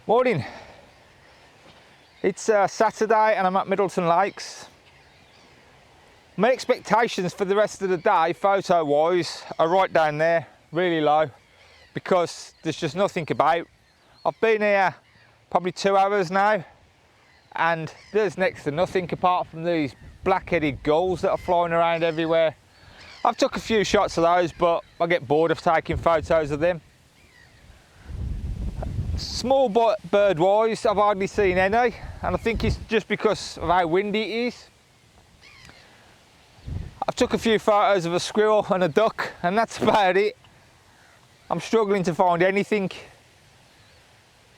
Morning. It's Saturday and I'm at Middleton Lakes. My expectations for the rest of the day, photo wise, are right down there, really low, because there's just nothing about. I've been here probably 2 hours now and there's next to nothing apart from these black-headed gulls that are flying around everywhere. I've took a few shots of those, but I get bored of taking photos of them. Small bird wise, I've hardly seen any, and I think it's just because of how windy it is. I've took a few photos of a squirrel and a duck, and that's about it. I'm struggling to find anything,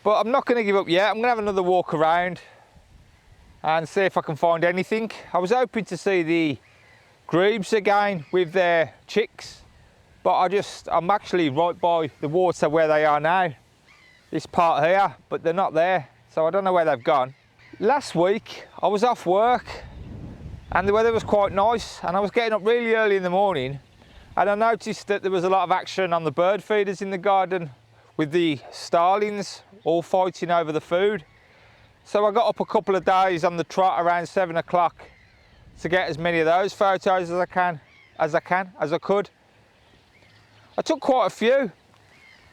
but I'm not going to give up yet. I'm going to have another walk around and see if I can find anything. I was hoping to see the grebes again with their chicks, but I'm actually right by the water where they are now. This part here, but they're not there, so I don't know where they've gone. Last week I was off work and the weather was quite nice, and I was getting up really early in the morning, and I noticed that there was a lot of action on the bird feeders in the garden with the starlings all fighting over the food. So I got up a couple of days on the trot around 7 o'clock to get as many of those photos as I could. I took quite a few,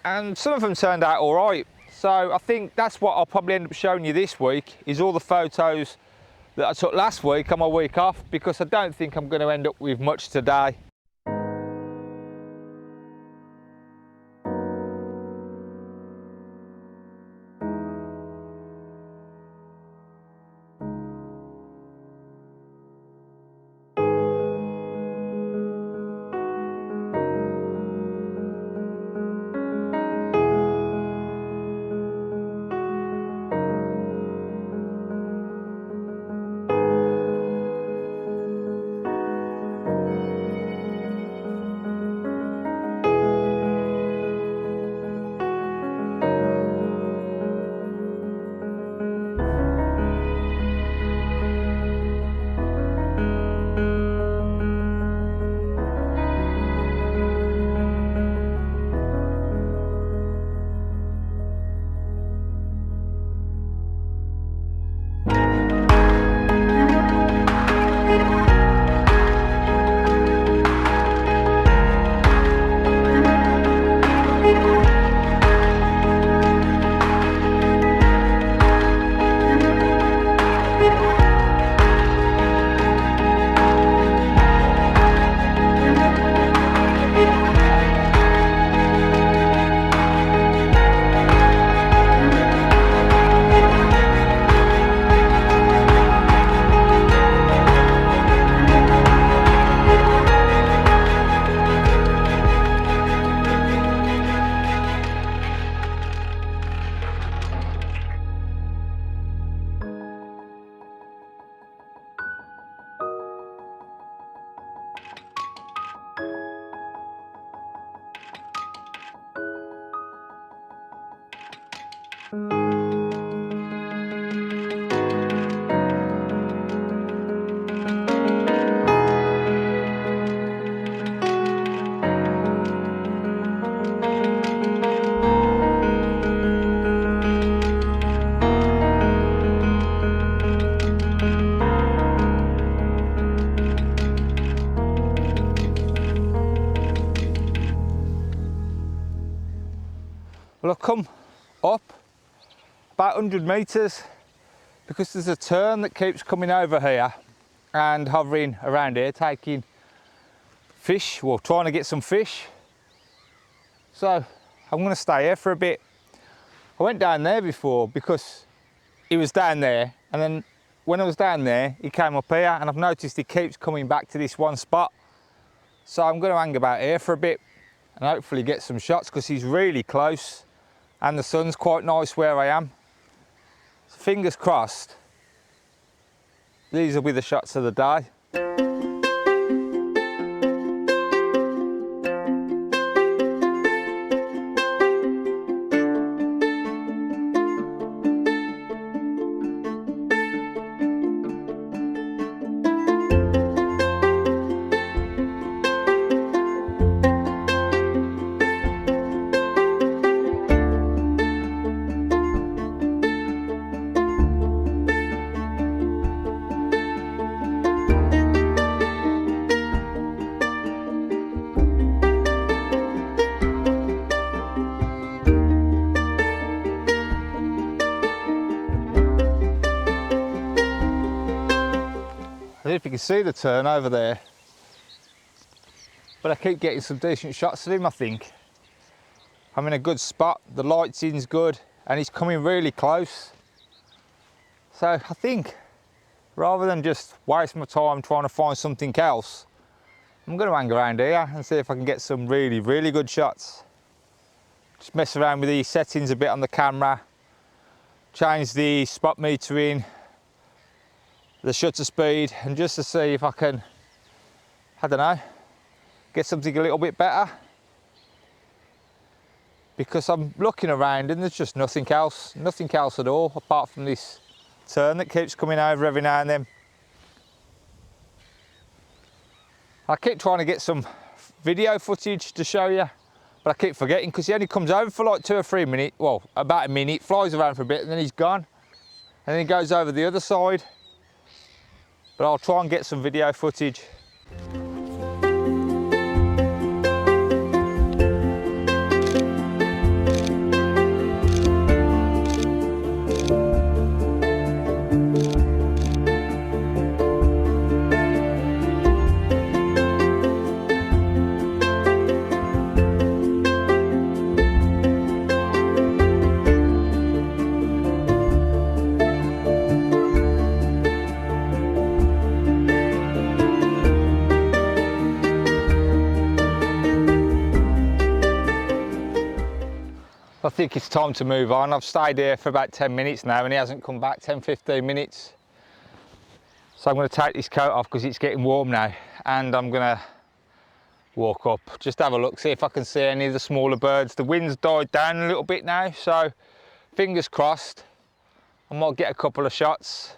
and some of them turned out all right. So I think that's what I'll probably end up showing you this week, is all the photos that I took last week on my week off, because I don't think I'm going to end up with much today. Well, I've come up about 100 metres because there's a tern that keeps coming over here and hovering around here taking fish, well, trying to get some fish. So I'm going to stay here for a bit. I went down there before because he was down there, and then when I was down there he came up here, and I've noticed he keeps coming back to this one spot. So I'm going to hang about here for a bit and hopefully get some shots, because he's really close and the sun's quite nice where I am. So fingers crossed these will be the shots of the day. know if you can see the tern over there, but I keep getting some decent shots of him, I think. I'm in a good spot, the light's in's good, and he's coming really close. So I think, rather than just waste my time trying to find something else, I'm going to hang around here and see if I can get some really, really good shots. Just mess around with these settings a bit on the camera, change the spot metering, the shutter speed, and just to see if I can, I don't know, get something a little bit better. Because I'm looking around and there's just nothing else at all, apart from this tern that keeps coming over every now and then. I keep trying to get some video footage to show you, but I keep forgetting because he only comes over for like 2 or 3 minutes, well, about a minute, flies around for a bit and then he's gone. And then he goes over the other side. But I'll try and get some video footage. I think it's time to move on. I've stayed here for about 10 minutes now and he hasn't come back, 10-15 minutes. So I'm going to take this coat off because it's getting warm now, and I'm going to walk up, just have a look, see if I can see any of the smaller birds. The wind's died down a little bit now, so fingers crossed I might get a couple of shots.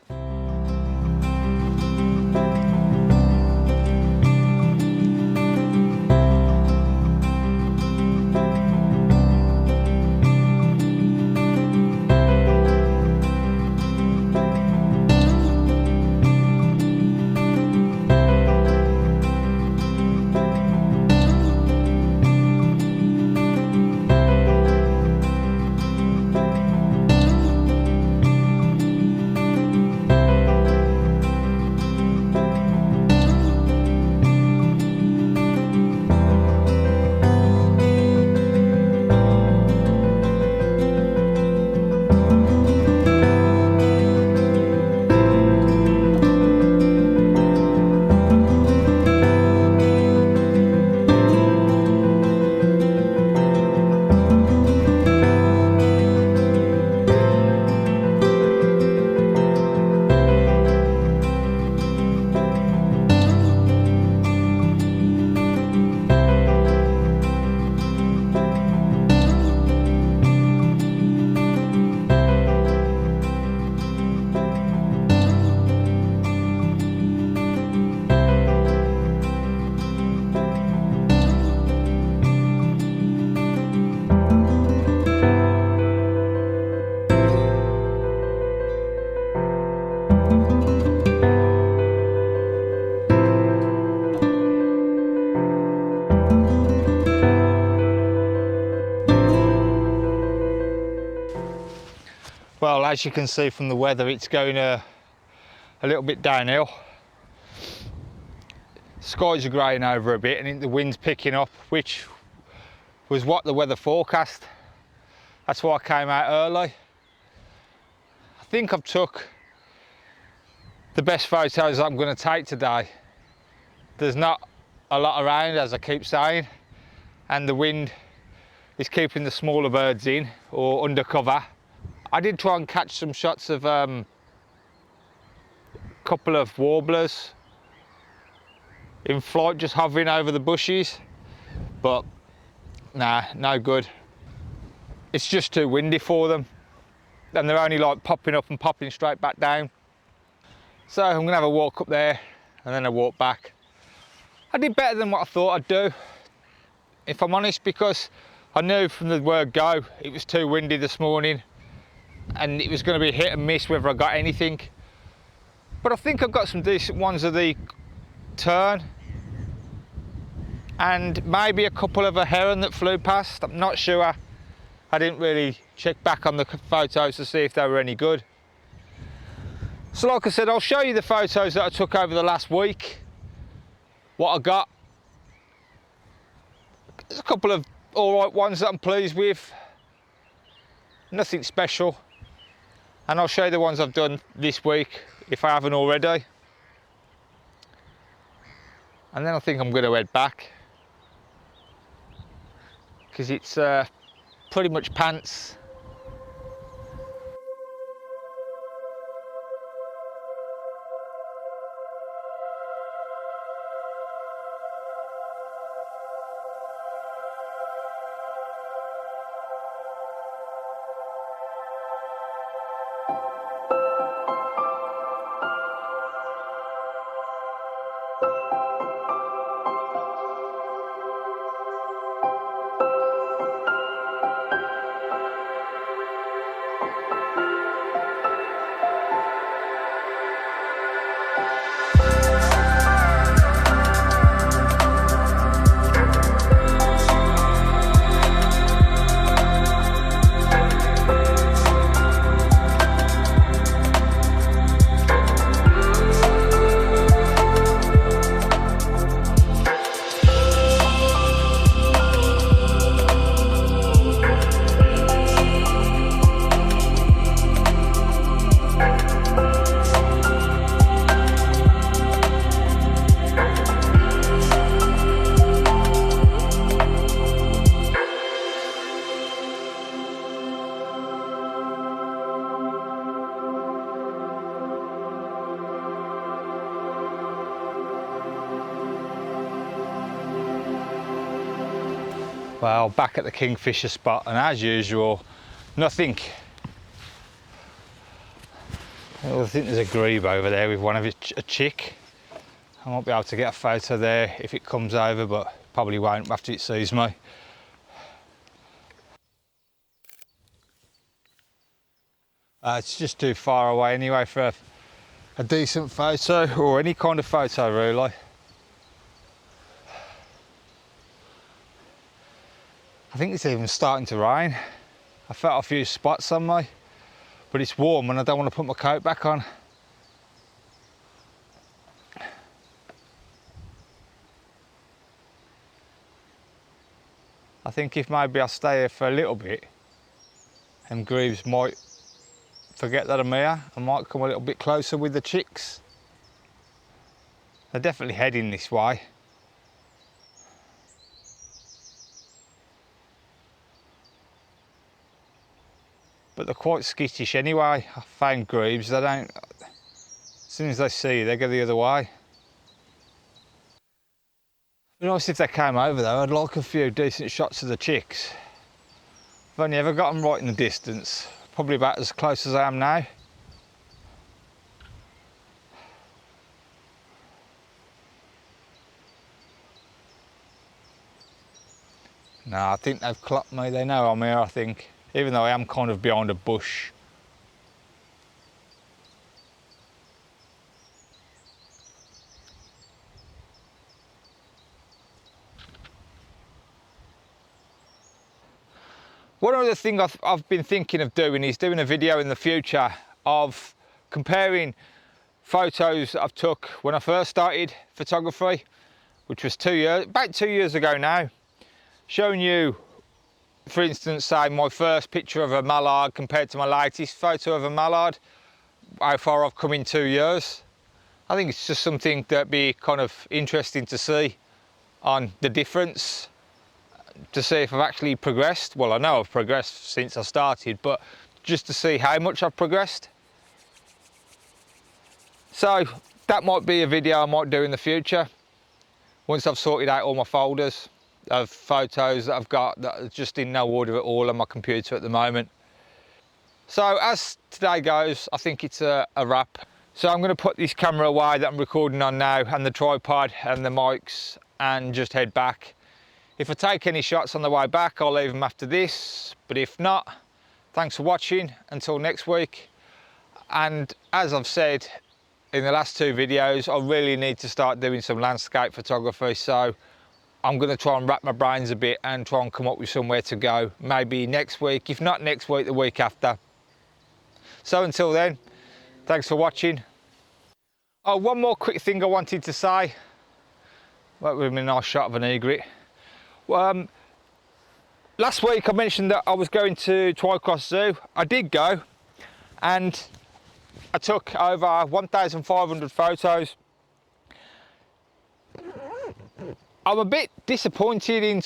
Well, as you can see from the weather, it's going a little bit downhill. Skies are greying over a bit and the wind's picking up, which was what the weather forecast. That's why I came out early. I think I've took the best photos I'm going to take today. There's not a lot around, as I keep saying, and the wind is keeping the smaller birds in or under cover. I did try and catch some shots of a couple of warblers in flight, just hovering over the bushes, but nah, no good. It's just too windy for them, and they're only like popping up and popping straight back down. So I'm gonna have a walk up there and then a walk back. I did better than what I thought I'd do, if I'm honest, because I knew from the word go it was too windy this morning and it was going to be hit and miss whether I got anything. But I think I've got some decent ones of the tern and maybe a couple of a heron that flew past. I'm not sure. I didn't really check back on the photos to see if they were any good. So like I said, I'll show you the photos that I took over the last week, what I got. There's a couple of alright ones that I'm pleased with, nothing special. And I'll show you the ones I've done this week, if I haven't already. And then I think I'm going to head back, because it's pretty much pants. Well, back at the Kingfisher spot, and as usual, nothing. I think there's a grebe over there with one of its a chick. I might be able to get a photo there if it comes over, but probably won't after it sees me. It's just too far away anyway for a decent photo, or any kind of photo really. I think it's even starting to rain. I felt a few spots on me, but it's warm and I don't want to put my coat back on. I think if maybe I stay here for a little bit, them grebes might forget that I'm here. I might come a little bit closer with the chicks. They're definitely heading this way. But they're quite skittish anyway. I found grebes, they don't, as soon as they see you, they go the other way. It'd be nice if they came over though. I'd like a few decent shots of the chicks. I've only ever got them right in the distance, probably about as close as I am now. No, I think they've clocked me, they know I'm here I think. Even though I am kind of behind a bush. One other thing I've been thinking of doing is doing a video in the future of comparing photos that I've took when I first started photography, which was about 2 years ago now, showing you, for instance, say my first picture of a mallard compared to my latest photo of a mallard, how far I've come in 2 years. I think it's just something that'd be kind of interesting to see on the difference, to see if I've actually progressed. Well, I know I've progressed since I started, but just to see how much I've progressed. So that might be a video I might do in the future, once I've sorted out all my folders of photos that I've got that are just in no order at all on my computer at the moment. So as today goes, I think it's a wrap. So I'm going to put this camera away that I'm recording on now, and the tripod and the mics, and just head back. If I take any shots on the way back, I'll leave them after this, but if not, thanks for watching until next week. And as I've said in the last 2 videos, I really need to start doing some landscape photography, so I'm going to try and wrap my brains a bit and try and come up with somewhere to go, maybe next week, if not next week, the week after. So until then, Thanks for watching. Oh, one more quick thing I wanted to say. That would have been a nice shot of an egret. Last week I mentioned that I was going to Twycross Zoo. I did go, and I took over 1,500 photos. I'm a bit disappointed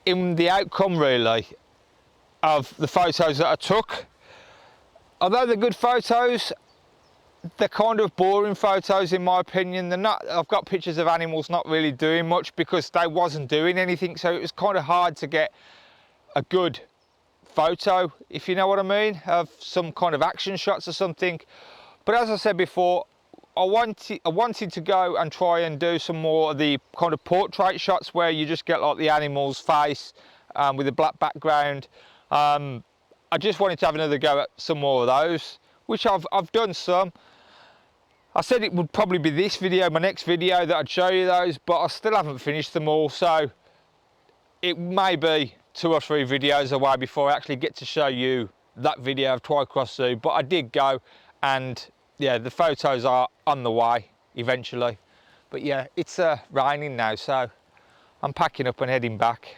in the outcome, really, of the photos that I took. Although they're good photos, they're kind of boring photos in my opinion. They're not. I've got pictures of animals not really doing much because they wasn't doing anything, so it was kind of hard to get a good photo, if you know what I mean, of some kind of action shots or something. But as I said before, I wanted to go and try and do some more of the kind of portrait shots where you just get like the animal's face with a black background. I just wanted to have another go at some more of those, which I've done some. I said it would probably be this video, my next video, that I'd show you those, but I still haven't finished them all, so it may be 2 or 3 videos away before I actually get to show you that video of Twycross Zoo. But I did go, and yeah, the photos are on the way eventually. But yeah, it's raining now, so I'm packing up and heading back.